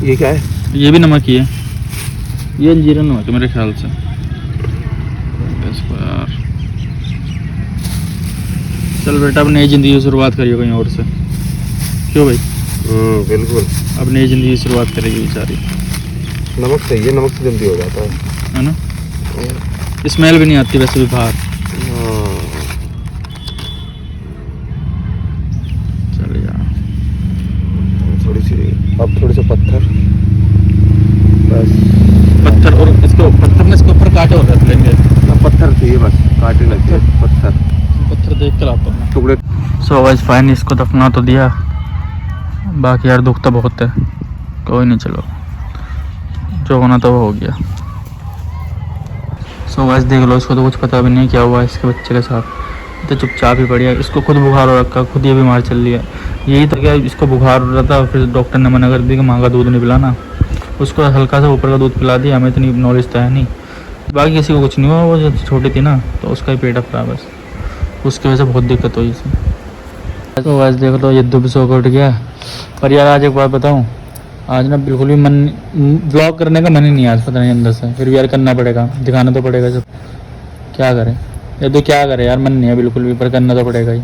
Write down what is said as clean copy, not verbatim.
ये क्या है? ये भी नमक ही है, ये अंजीरा नमक है मेरे ख्याल से। इसको यार चल बेटा, अब नई जिंदगी की शुरुआत करिए कहीं और से। क्यों भाई? बिल्कुल, अब नई जिंदगी की शुरुआत करेगी बेचारी। नमक सही है, नमक से जल्दी हो जाता है ना। स्मेल भी नहीं आती वैसे भी बाहर। चल यार थोड़ी सी, अब थोड़े से पत्थर, बस पत्थर। और इसको पत्थर में इसके ऊपर कांटे और रख लेंगे। पत्थर चाहिए, बस कांटे लगते हैं। पत्थर देख कर आता हूँ टुकड़े। सो गाइस फाइनली इसको दफना तो दिया। बाकी यार दुख तो बहुत है। कोई नहीं, चलो जो होना था वो हो गया। सो गाइस देख लो, इसको तो कुछ पता भी नहीं क्या हुआ इसके बच्चे के साथ। तो चुपचाप ही पड़ी है। इसको खुद बुखार हो रखा, खुद ये बीमार चल रही है। यही तो क्या, इसको बुखार हो रहा था, फिर डॉक्टर ने मना कर दिया कि माँ का दूध नहीं पिलाना। उसको हल्का सा ऊपर का दूध पिला दिया। हमें इतनी नॉलेज तो है नहीं। बाकी किसी को कुछ नहीं हुआ, वो जो छोटी थी ना तो उसका ही पेट अफरा बस, उसकी वजह से बहुत दिक्कत हुई इसे। तो आज देख लो, यद्दू भी सो उठ गया। पर यार आज एक बात बताऊँ, आज ना बिल्कुल भी मन, ब्लॉग करने का मन ही नहीं आज, पता नहीं अंदर से। फिर भी यार करना पड़ेगा, दिखाना तो पड़ेगा सब। क्या करें यद्दू, क्या करें यार, मन नहीं है बिल्कुल भी, पर करना तो पड़ेगा ही।